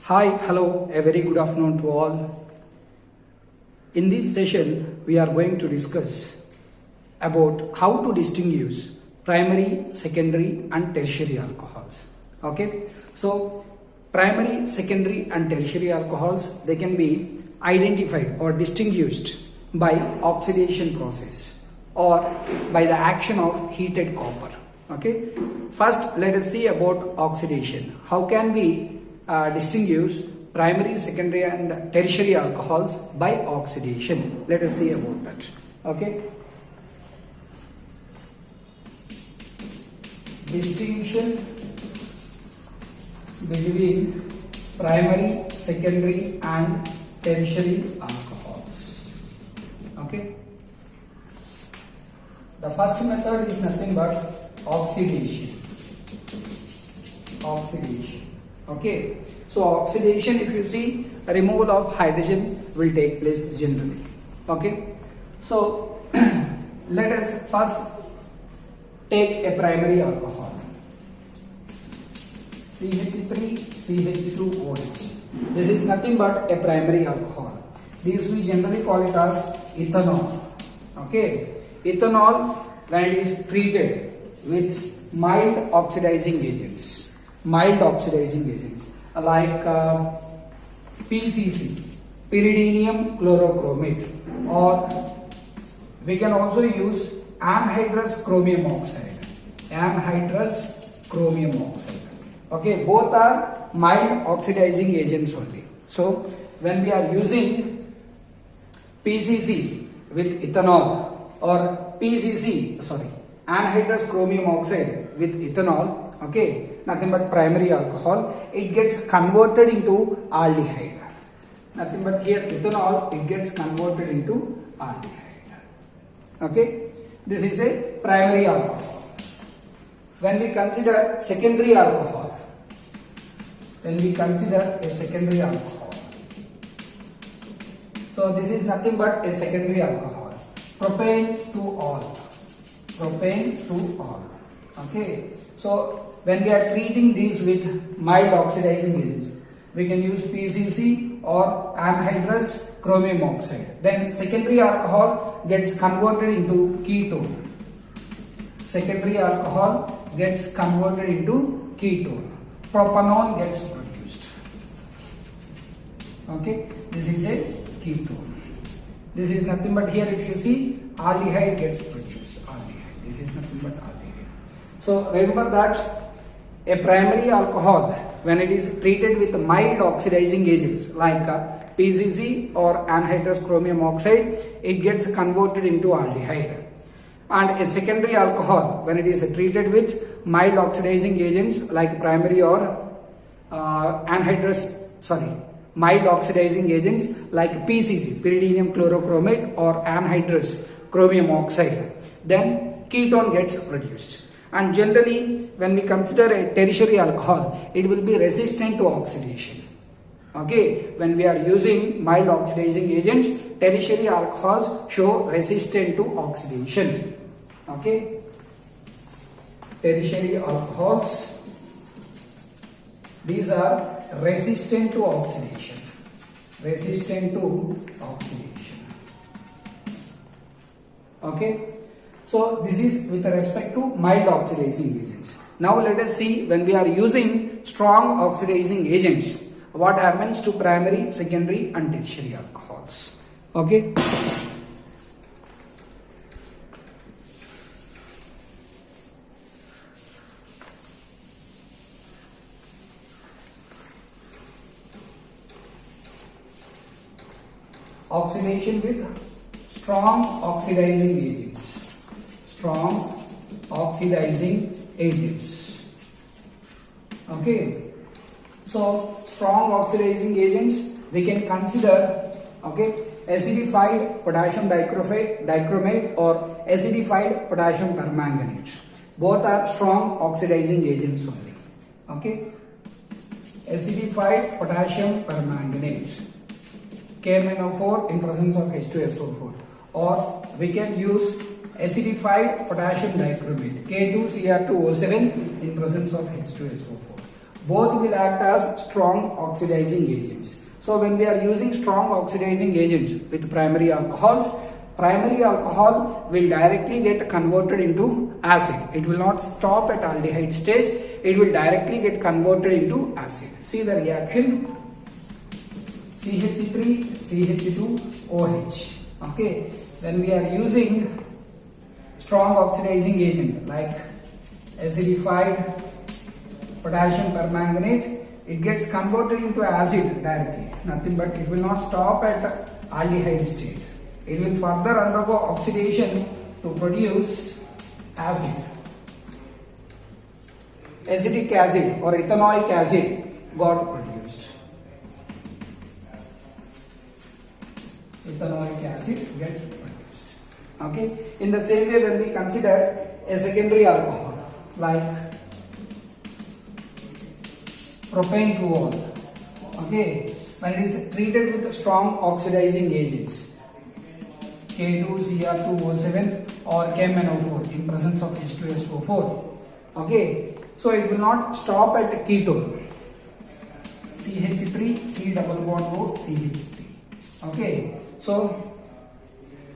Hi, hello, a very good afternoon to all. In this session, we are going to discuss about how to distinguish primary, secondary and tertiary alcohols. Okay, so primary, secondary and tertiary alcohols, they can be identified or distinguished by oxidation process or by the action of heated copper. Okay, first let us see about oxidation. How can we distinguish primary, secondary and tertiary alcohols by oxidation? Let us see about that. Okay, distinction between primary, secondary and tertiary alcohols. Okay, the first method is nothing but oxidation. Okay, so oxidation, if you see, removal of hydrogen will take place generally. Okay, so let us first take a primary alcohol, CH3 CH2OH. This is nothing but a primary alcohol. This we generally call it as ethanol. Okay, ethanol, when it is treated with mild oxidizing agents like PCC, pyridinium chlorochromate, or we can also use anhydrous chromium oxide. Okay, both are mild oxidizing agents only. So when we are using PCC with ethanol or anhydrous chromium oxide with ethanol, okay, nothing but primary alcohol, it gets converted into aldehyde. Nothing but here ethanol, it gets converted into aldehyde. Okay, this is a primary alcohol. When we consider secondary alcohol, so this is nothing but a secondary alcohol, propane to all. Okay, so when we are treating these with mild oxidizing agents, we can use PCC or anhydrous chromium oxide. Then secondary alcohol gets converted into ketone. Propanol gets produced. Okay, this is a ketone. This is nothing but, here if you see, aldehyde gets produced. This is nothing but aldehyde. So remember that a primary alcohol, when it is treated with mild oxidizing agents like PCC or anhydrous chromium oxide, it gets converted into aldehyde. And a secondary alcohol, when it is treated with mild oxidizing agents like primary or mild oxidizing agents like PCC, pyridinium chlorochromate, or anhydrous chromium oxide, then ketone gets produced. And generally, when we consider a tertiary alcohol, it will be resistant to oxidation. Okay, when we are using mild oxidizing agents, tertiary alcohols show resistant to oxidation. Okay, tertiary alcohols, these are resistant to oxidation. Okay, so this is with respect to mild oxidizing agents. Now let us see, when we are using strong oxidizing agents, what happens to primary, secondary and tertiary alcohols. Okay, oxidation with strong oxidizing agents. Okay, so strong oxidizing agents we can consider, okay, acidified potassium dichromate or acidified potassium permanganate. Both are strong oxidizing agents only. Okay, acidified potassium permanganate, KMnO4 in presence of H2SO4, or we can use acidified potassium dichromate, K2Cr2O7 in presence of H2SO4. both will act as strong oxidizing agents. So when we are using strong oxidizing agents with primary alcohols, primary alcohol will directly get converted into acid. It will not stop at aldehyde stage. It will directly get converted into acid. See the reaction: CH3, CH2, OH. Okay, when we are using strong oxidizing agent like acidified potassium permanganate, it gets converted into acid directly. Nothing but it will not stop at aldehyde state. It will further undergo oxidation to produce acid. Acetic acid or ethanoic acid got produced. Ethanoic acid gets produced. Okay. In the same way, when we consider a secondary alcohol like propane 2-ol, okay, when it is treated with strong oxidizing agents, K2Cr2O7 or KMnO4 in presence of H2SO4, okay, so it will not stop at ketone, CH3 C double bond O CH3, okay. So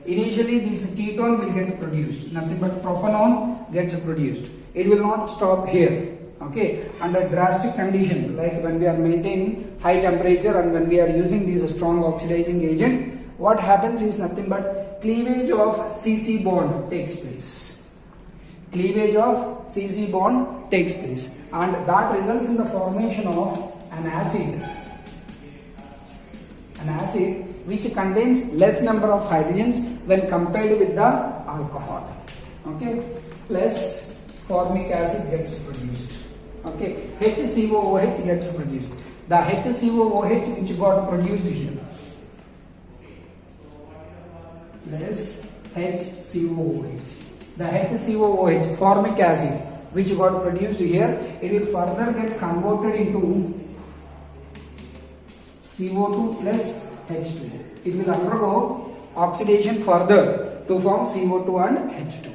initially this ketone will get produced, nothing but propanone gets produced. It will not stop here. Okay, under drastic conditions like when we are maintaining high temperature and when we are using these strong oxidizing agent, what happens is nothing but cleavage of CC bond takes place. Cleavage of CC bond takes place, and that results in the formation of an acid which contains less number of hydrogens when compared with the alcohol. Okay, less formic acid gets produced. Okay, HCOOH gets produced. The HCOOH which got produced here, less HCOOH. The HCOOH, formic acid, which got produced here, it will further get converted into CO2 plus H2. It will undergo oxidation further to form CO2 and H2.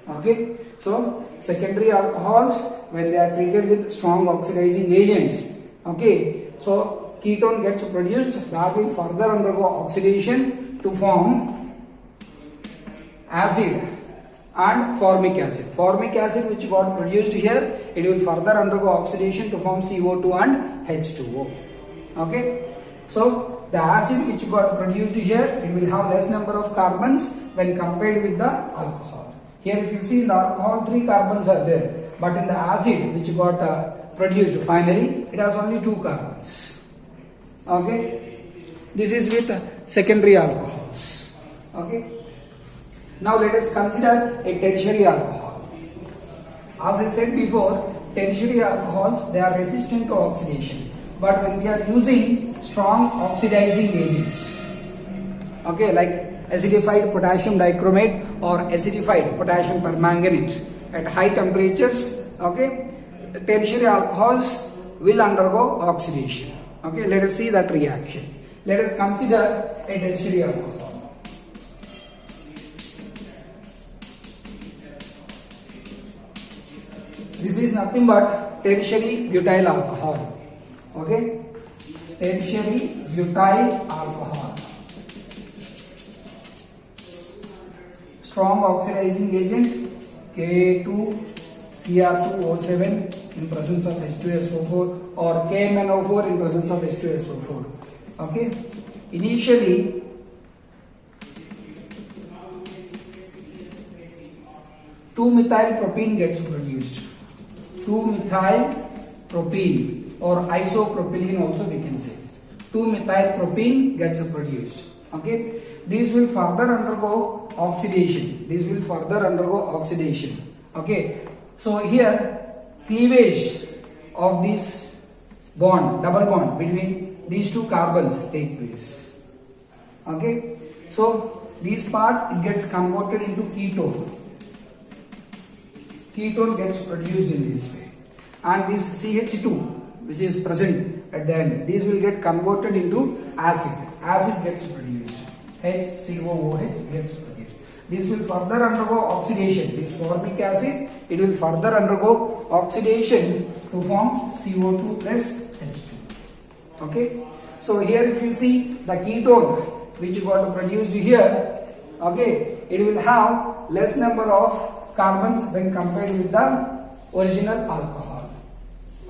Okay, so secondary alcohols, when they are treated with strong oxidizing agents, okay, so ketone gets produced, that will further undergo oxidation to form acid and formic acid. Formic acid which got produced here, it will further undergo oxidation to form CO2 and H2O. Okay, so the acid which got produced here, it will have less number of carbons when compared with the alcohol. Here if you see in the alcohol 3 carbons are there, but in the acid which got produced finally, it has only 2 carbons. Okay, this is with secondary alcohols. Okay, now let us consider a tertiary alcohol. As I said before, tertiary alcohols, they are resistant to oxidation, but when we are using strong oxidizing agents, okay, like acidified potassium dichromate or acidified potassium permanganate at high temperatures, okay, tertiary alcohols will undergo oxidation. Okay, let us see that reaction. Let us consider a tertiary alcohol. This is nothing but tertiary butyl alcohol. Okay, tertiary butyl alcohol. Strong oxidizing agent K2Cr2O7 in presence of H2SO4 or KMnO4 in presence of H2SO4. Okay, initially 2-methylpropene gets produced. 2-methylpropene or isopropylene also we can say. 2-methylpropene gets produced. Okay, these will further undergo oxidation. Okay, so here cleavage of this bond, double bond between these 2 carbons take place. Okay, so this part it gets converted into ketone. Ketone gets produced in this way, and this CH2 which is present at the end, these will get converted into acid. Acid gets produced. HCOOH gets produced. This will further undergo oxidation. This formic acid it will further undergo oxidation to form CO2 plus H2. Okay. So here if you see the ketone which got produced here, okay, it will have less number of carbons when compared with the original alcohol.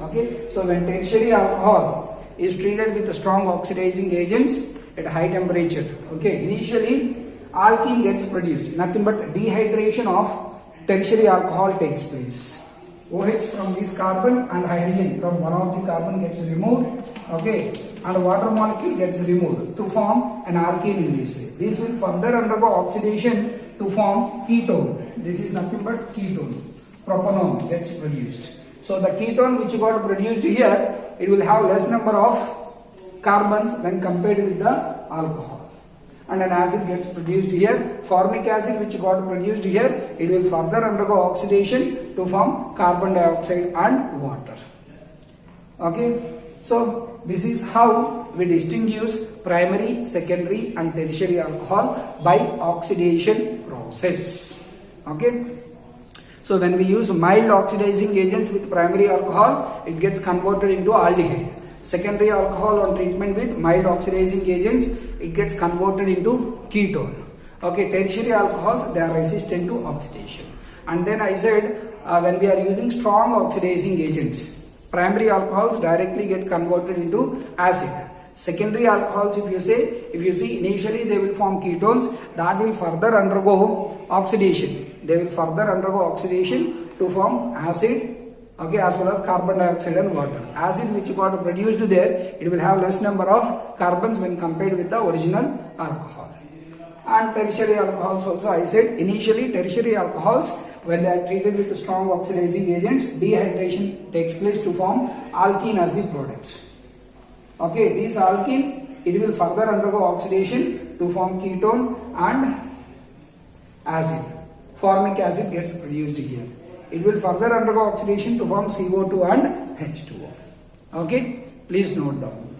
Okay. So when tertiary alcohol is treated with strong oxidizing agents at high temperature, okay, initially alkene gets produced, nothing but dehydration of tertiary alcohol takes place. OH from this carbon and hydrogen from one of the carbon gets removed, okay, and water molecule gets removed to form an alkene in this way. This will further undergo oxidation to form ketone. This is nothing but ketone. Propanone gets produced. So the ketone which got produced here, it will have less number of carbons when compared with the alcohol. And an acid gets produced here. Formic acid which got produced here, it will further undergo oxidation to form carbon dioxide and water. Okay. So this is how we distinguish primary, secondary and tertiary alcohol by oxidation process. Okay. So when we use mild oxidizing agents with primary alcohol, it gets converted into aldehyde. Secondary alcohol on treatment with mild oxidizing agents, it gets converted into ketone. Okay, tertiary alcohols, they are resistant to oxidation. And then I said when we are using strong oxidizing agents, primary alcohols directly get converted into acid. Secondary alcohols, if you see initially they will form ketones, that will further undergo oxidation. They will further undergo oxidation to form acid, okay, as well as carbon dioxide and water. Acid which got produced there, it will have less number of carbons when compared with the original alcohol. And tertiary alcohols also, I said initially tertiary alcohols, when they are treated with strong oxidizing agents, dehydration takes place to form alkene as the products. Okay, this alkene, it will further undergo oxidation to form ketone and acid. Formic acid gets produced here. It will further undergo oxidation to form CO2 and H2O. Okay, please note down.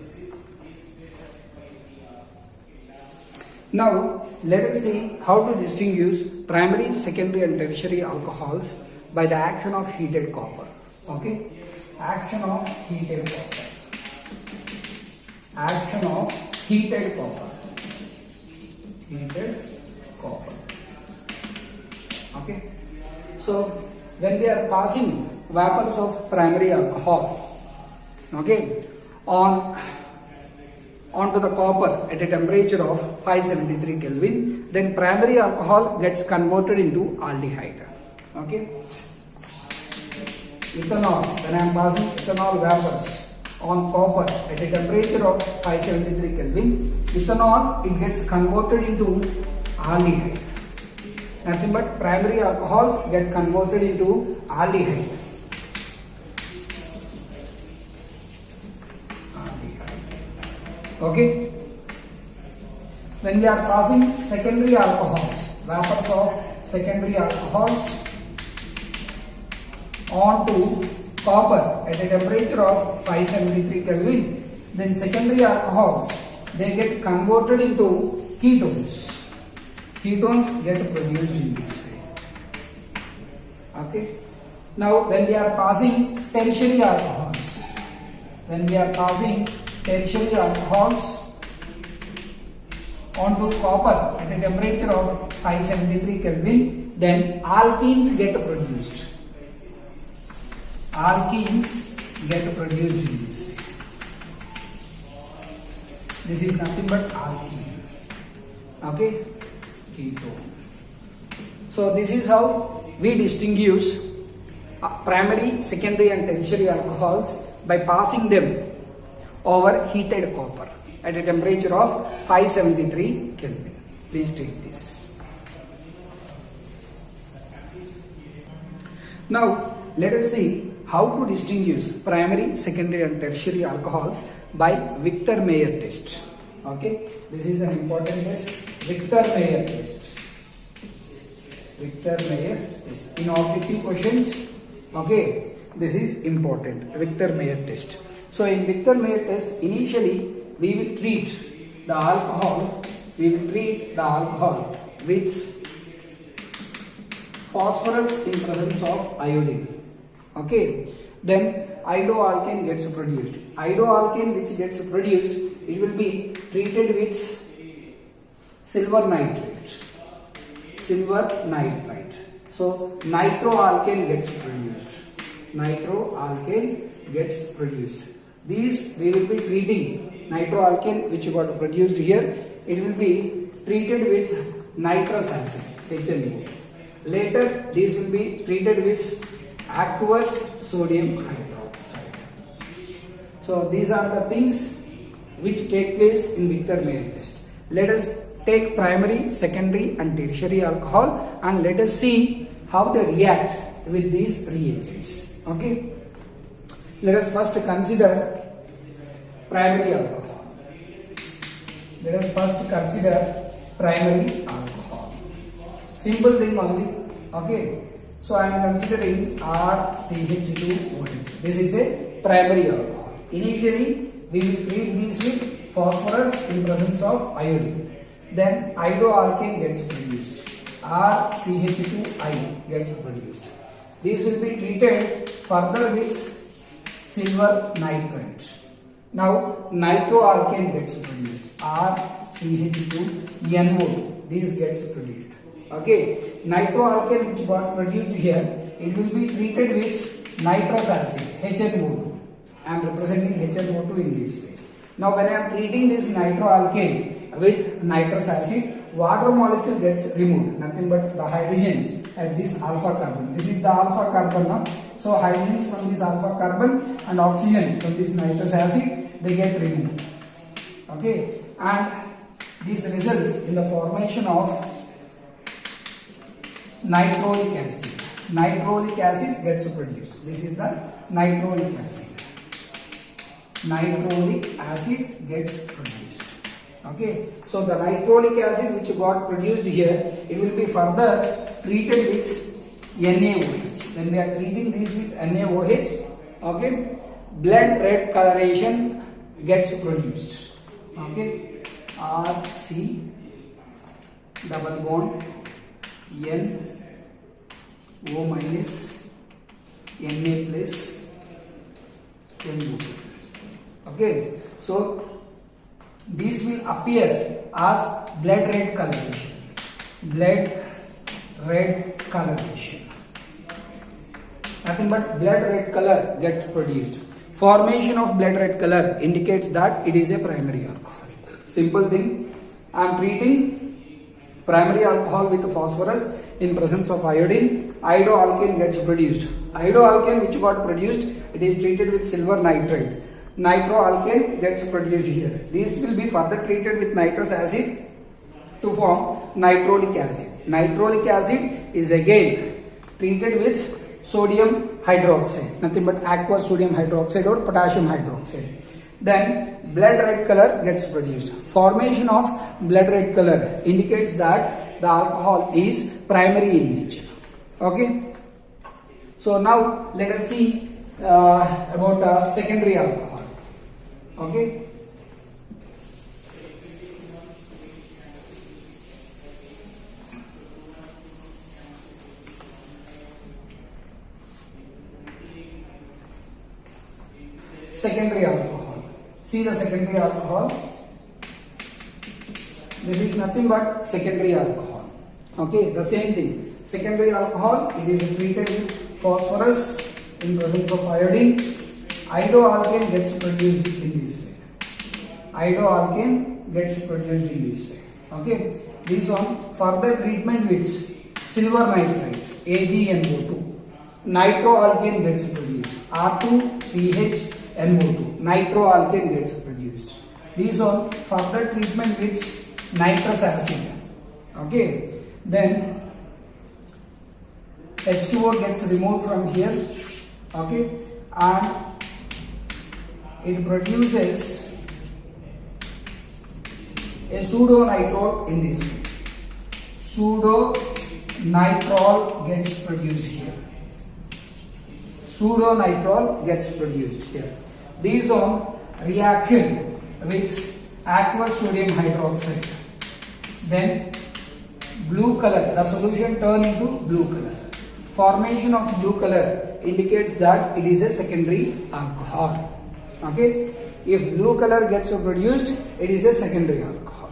Now, let us see how to distinguish primary, secondary and tertiary alcohols by the action of heated copper. Okay, action of heated copper. Action of heated copper. Heated copper. Okay, so when we are passing vapors of primary alcohol, okay, onto the copper at a temperature of 573 Kelvin, then primary alcohol gets converted into aldehyde. Okay, ethanol, when I am passing ethanol vapors on copper at a temperature of 573 Kelvin, ethanol, it gets converted into aldehyde. Nothing but primary alcohols get converted into aldehyde. Okay. When we are passing secondary alcohols, vapors of secondary alcohols onto copper at a temperature of 573 Kelvin, then secondary alcohols, they get converted into ketones. Ketones get produced in this way. Okay. Now when we are passing tertiary alcohols, onto copper at a temperature of 573 Kelvin, then alkenes get produced. Alkenes get produced in this way. This is nothing but alkene. Okay. Ketone. So this is how we distinguish primary, secondary and tertiary alcohols by passing them over heated copper at a temperature of 573 Kelvin. Please take this. Now let us see how to distinguish primary, secondary and tertiary alcohols by Victor-Mayer test. Okay, this is an important test, Victor-Mayer test. Victor-Mayer test. In objective questions, okay, this is important, Victor-Mayer test. So in Victor-Mayer test, initially we will treat the alcohol with phosphorus in presence of iodine. Okay, then iodoalkane gets produced. Iodoalkane which gets produced, it will be treated with silver nitrate. Silver nitrate. So nitroalkane gets produced. Nitroalkane gets produced. These we will be treating. Nitroalkane which got produced here, it will be treated with nitrous acid, HNO. Later these will be treated with aqueous sodium hydroxide. So these are the things which take place in Victor-Mayer test. Let us take primary, secondary and tertiary alcohol and let us see how they react with these reagents. Okay. Let us first consider primary alcohol. Let us first consider primary alcohol. Simple thing only. Okay. So I am considering RCH2OH. This is a primary alcohol. Initially we will treat these with phosphorus in presence of iodine. Then iodoalkane gets produced. RCH2I gets produced. These will be treated further with silver nitrate. Now nitroalkane gets produced. RCH2NO2. This gets produced. Okay, nitroalkane which got produced here, it will be treated with nitrous acid, HNO2. I am representing HNO2 in this way. Now when I am treating this nitroalkane with nitrous acid, water molecule gets removed, nothing but the hydrogens at this alpha carbon. This is the alpha carbon now. So hydrogens from this alpha carbon and oxygen from this nitrous acid, they get removed. Okay, and this results in the formation of nitrolic acid. Nitrolic acid gets produced. This is the nitrolic acid. Nitrolic acid gets produced. Okay, so the nitrolic acid which got produced here, it will be further treated with NaOH. When we are treating this with NaOH, okay, blood red coloration gets produced. Okay, RC double bond N O minus Na plus NO. Okay, so these will appear as blood red coloration. Blood red coloration. Nothing but blood red color gets produced. Formation of blood red color indicates that it is a primary alcohol. Simple thing. I am treating primary alcohol with phosphorus in presence of iodine. Iodoalkane gets produced. Iodoalkane which got produced, it is treated with silver nitrate. Nitroalkane gets produced here. These will be further treated with nitrous acid to form nitrolic acid. Nitrolic acid is again treated with sodium hydroxide, nothing but aqueous sodium hydroxide or potassium hydroxide. Then blood red color gets produced. Formation of blood red color indicates that the alcohol is primary in nature. Okay. So now let us see about secondary alcohol. Okay. Secondary alcohol. See the secondary alcohol. This is nothing but secondary alcohol. Okay, the same thing. Secondary alcohol, it is treated with phosphorus in presence of iodine. Iodoalkane gets produced in this way. Iodoalkane gets produced in this way. Okay, this one further treatment with silver nitrate, AgNO2. Nitroalkane gets produced. R2CHNO2. Nitroalkane gets produced. This one further treatment with nitrous acid. Okay, then H2O gets removed from here. Okay, and it produces a pseudo-nitrile in this way. Pseudo-nitrile gets produced here. Pseudo-nitrile gets produced here. These on reaction with aqueous sodium hydroxide. Then blue color, the solution turn into blue color. Formation of blue color indicates that it is a secondary alcohol. Okay, if blue color gets produced, it is a secondary alcohol.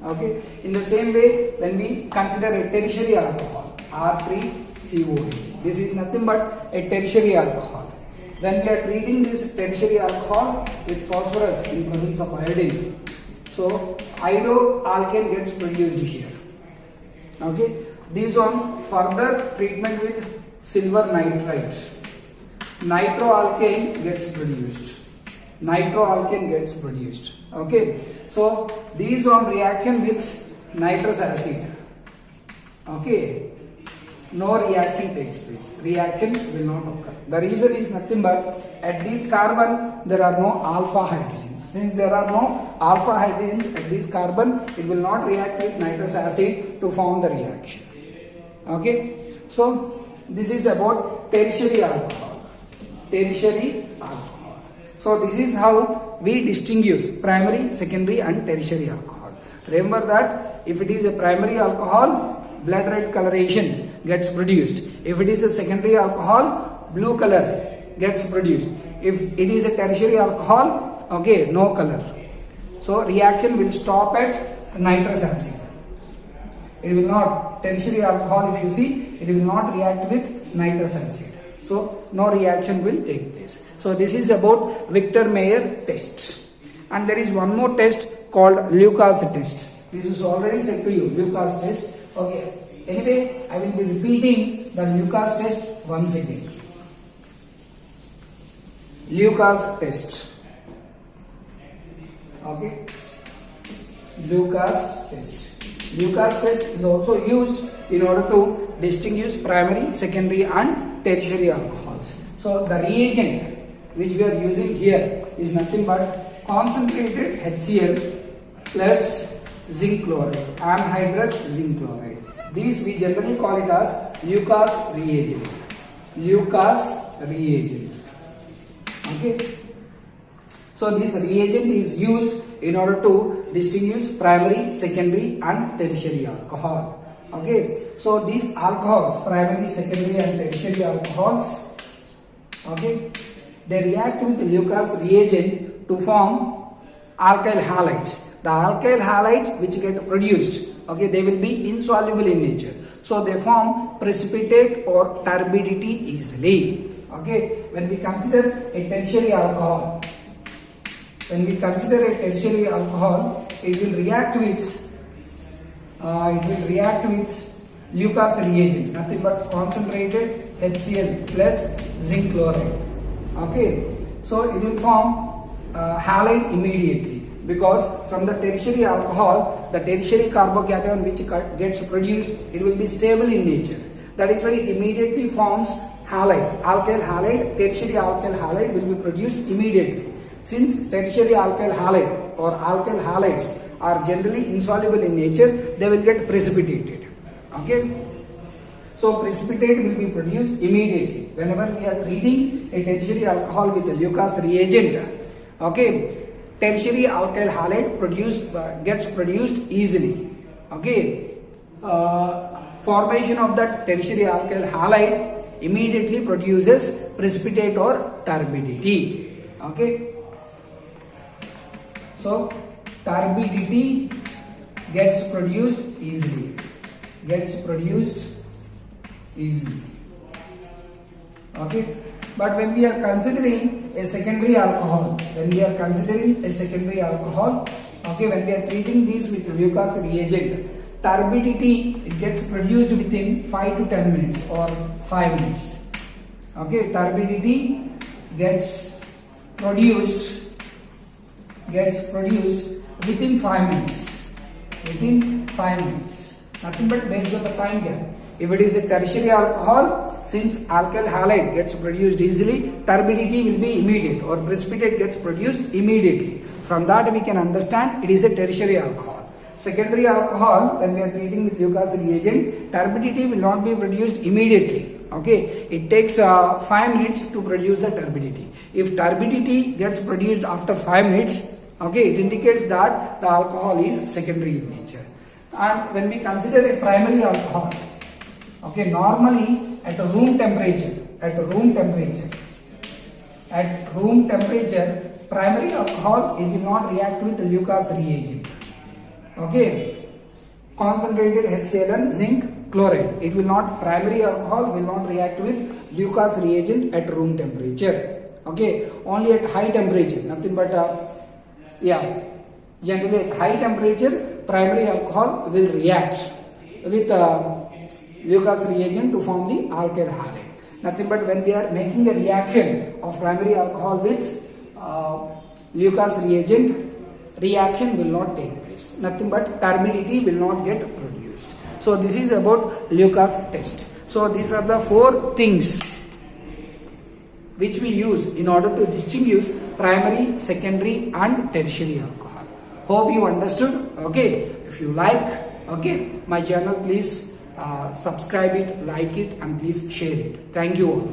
Okay, in the same way, when we consider a tertiary alcohol, R3COH, this is nothing but a tertiary alcohol. When we are treating this tertiary alcohol with phosphorus in presence of iodine, so iodoalkane gets produced here. Okay, this one further treatment with silver nitrite, nitroalkane gets produced. Nitroalkane gets produced. Okay, so these one reaction with nitrous acid. Okay, no reaction takes place. Reaction will not occur. The reason is nothing but at this carbon there are no alpha hydrogens. Since there are no alpha hydrogens at this carbon, it will not react with nitrous acid to form the reaction. Okay, so this is about tertiary alcohol. Tertiary alcohol. So this is how we distinguish primary, secondary and tertiary alcohol. Remember that if it is a primary alcohol, blood red coloration gets produced. If it is a secondary alcohol, blue color gets produced. If it is a tertiary alcohol, okay, no color. So reaction will stop at nitrous acid. It will not, tertiary alcohol if you see, it will not react with nitrous acid. So no reaction will take place. So this is about Victor Mayer test. And there is one more test called Lucas test. This is already said to you, Lucas test. Okay. Anyway, I will be repeating the Lucas test once again. Lucas test. Okay. Lucas test. Lucas test is also used in order to distinguish primary, secondary and tertiary alcohols. So the reagent which we are using here is nothing but concentrated HCl plus zinc chloride, anhydrous zinc chloride. These we generally call it as Lucas reagent. Lucas reagent. Okay. So this reagent is used in order to distinguish primary, secondary and tertiary alcohol. Okay. So these alcohols, primary, secondary and tertiary alcohols, okay, they react with the Lucas reagent to form alkyl halides. The alkyl halides which get produced, okay, they will be insoluble in nature. So they form precipitate or turbidity easily. Okay, when we consider a tertiary alcohol, it will react with Lucas reagent, nothing but concentrated HCl plus zinc chloride. Okay, so it will form halide immediately, because from the tertiary alcohol, the tertiary carbocation which gets produced, it will be stable in nature. That is why it immediately forms halide, alkyl halide. Tertiary alkyl halide will be produced immediately. Since tertiary alkyl halide or alkyl halides are generally insoluble in nature, they will get precipitated. Okay. So precipitate will be produced immediately whenever we are treating a tertiary alcohol with a Lucas reagent. Okay, tertiary alkyl halide gets produced easily. Okay, formation of that tertiary alkyl halide immediately produces precipitate or turbidity. Okay, so turbidity gets produced easily. Okay, but when we are considering a secondary alcohol, okay, when we are treating this with Lucas reagent, turbidity it gets produced within 5 to 10 minutes or 5 minutes. Okay, turbidity gets produced within 5 minutes. Nothing but based on the time gap. If it is a tertiary alcohol, since alkyl halide gets produced easily, turbidity will be immediate or precipitate gets produced immediately. From that we can understand it is a tertiary alcohol. Secondary alcohol, when we are treating with Lucas reagent, turbidity will not be produced immediately. Okay, it takes 5 minutes to produce the turbidity. If turbidity gets produced after 5 minutes, okay, it indicates that the alcohol is secondary in nature. And when we consider a primary alcohol, okay, normally at room temperature, primary alcohol, it will not react with Lucas reagent. Okay, concentrated HCl and zinc chloride. It will not, primary alcohol will not react with Lucas reagent at room temperature. Okay, only at high temperature, nothing but generally at high temperature, primary alcohol will react with Lucas reagent to form the alkyl halide. Nothing but when we are making a reaction of primary alcohol with Lucas reagent, reaction will not take place. Nothing but turbidity will not get produced. So this is about Lucas test. So these are the 4 things which we use in order to distinguish primary, secondary and tertiary alcohol. Hope you understood. Okay, if you like, okay, my channel, please subscribe it, like it and please share it. Thank you all.